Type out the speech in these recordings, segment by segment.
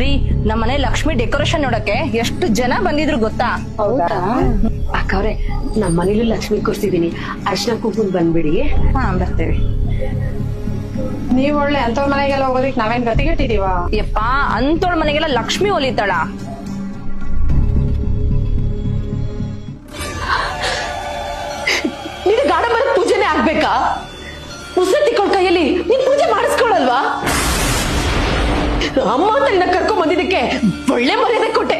ರೀ ನಮ್ಮನೆ ಲಕ್ಷ್ಮಿ ಡೆಕೋರೇಷನ್ ನೋಡಕ್ಕೆ ಎಷ್ಟು ಜನ ಬಂದಿದ್ರು ಗೊತ್ತಾ? ಹೌದಾ ಅಕ್ಕವ್ರೆ ನಮ್ಮ ಮನೇಲೂ ಲಕ್ಷ್ಮಿ ಕೂರ್ಸಿದೀನಿ ಅರ್ಶನ ಕುಂಕುಮ ಬಂದ್ಬಿಡಿ. ಹಾ ಬರ್ತೇವೆ. ನೀವ್ ಒಳ್ಳೆ ಅಂತವ್ರ ಮನೆಗೆಲ್ಲ ಹೋಗೋದಿಕ್ ನಾವೇನ್ ಗತಿಗೆಟ್ಟಿದೀವ? ಯಪ್ಪ ಅಂತೋಳ್ ಮನೆಗೆಲ್ಲ ಲಕ್ಷ್ಮಿ ಒಲಿತಾಳ. ನೀನು ಗಾಢಂಬರ ಪೂಜೆನೆ ಆಗ್ಬೇಕಾ? ಮುಸತ್ತಿಕೊಂಡ್ ಕೈಯಲ್ಲಿ ನೀನ್ ಪೂಜೆ ಮಾಡಿಸ್ಕೊಳಲ್ವಾ? ಅಮ್ಮ ಅಂತ ನಿನ್ನ ಕರ್ಕೊಂಡ್ ಬಂದಿದ್ದಕ್ಕೆ ಒಳ್ಳೆ ಮರ್ಯಾದೆ ಕೊಟ್ಟೆ.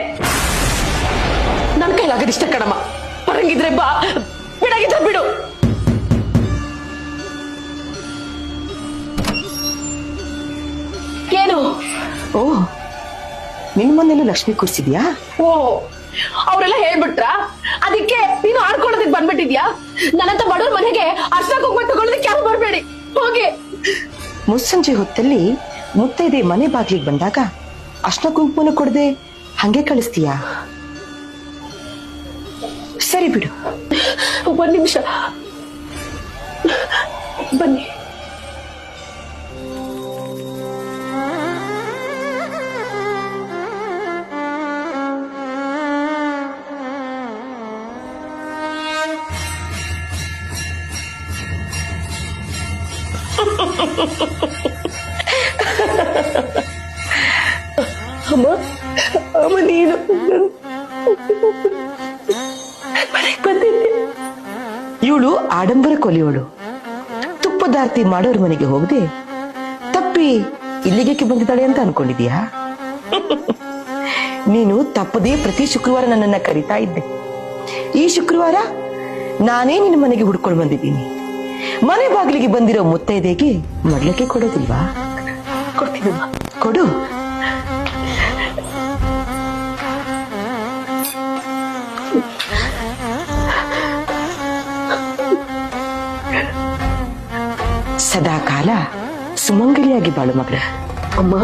ನನ್ ಕೈಲಾಗದಿಷ್ಟ ಕಣಮ್ಮ. ಬರಂಗಿದ್ರೆ ಬಾ, ಬಿಡಾಗಿದ್ರೆ ಬಿಡು. ಏನು? ಓ ನಿನ್ ಮನೇಲೂ ಲಕ್ಷ್ಮಿ ಕೂರ್ಸಿದ್ಯಾ? ಓ ಅವರೆಲ್ಲ ಹೇಳ್ಬಿಟ್ರ? ಅದಕ್ಕೆ ನೀನು ಆಡ್ಕೊಳ್ಳೋದಕ್ಕೆ ಬಂದ್ಬಿಟ್ಟಿದ್ಯಾ? ನನ್ನಂತ ಬಡವ್ರ ಮನೆಗೆ ಅರ್ಶನ ಕುಂಕುಮ ತಗೊಳ್ಳೋದಕ್ಕೆ ಯಾರು ಬರ್ಬೇಡಿ, ಹೋಗಿ. ಮುಸ್ಸಂಜೆ ಹೊತ್ತಲ್ಲಿ ಮುತ್ತೈದೆ ಮನೆ ಬಾಗ್ಲಿಗೆ ಬಂದಾಗ ಅರ್ಶನ ಕುಂಕುಮನ ಕೊಡದೆ ಹಂಗೆ ಕಳಿಸ್ತೀಯಾ? ಸರಿ ಬಿಡು. ಒಂದ್ ನಿಮಿಷ ಬನ್ನಿ. ಅಮ್ಮ ಅಮ್ಮ ನೀನು ಬಂದಿದ್ದೆ. ಇವಳು ಆಡಂಬರ ಕೊಲೆಯವಳು. ತುಪ್ಪದಾರ್ತಿ ಮಾಡೋರ್ ಮನೆಗೆ ಹೋಗದೆ ತಪ್ಪಿ ಇಲ್ಲಿಗೆ ಬಂದಿದ್ದಾಳೆ ಅಂತ ಅನ್ಕೊಂಡಿದ್ಯಾ? ನೀನು ತಪ್ಪದೇ ಪ್ರತಿ ಶುಕ್ರವಾರ ನನ್ನನ್ನ ಕರಿತಾ ಇದ್ದೆ. ಈ ಶುಕ್ರವಾರ ನಾನೇ ನಿನ್ನ ಮನೆಗೆ ಹುಡ್ಕೊಂಡು ಬಂದಿದ್ದೀನಿ. ಮನೆ ಬಾಗಿಲಿಗೆ ಬಂದಿರೋ ಮುತ್ತೈದೆಗೆ ಮಡ್ಲಕ್ಕೆ ಕೊಡೋದಿಲ್ವಾ? ಕೊಡ್ತೀನಮ್ಮ. ಕೊಡು. ಸದಾ ಕಾಲ ಸುಮಂಗಲಿಯಾಗಿ ಬಾಳು ಮಗಳೇ. ಅಮ್ಮ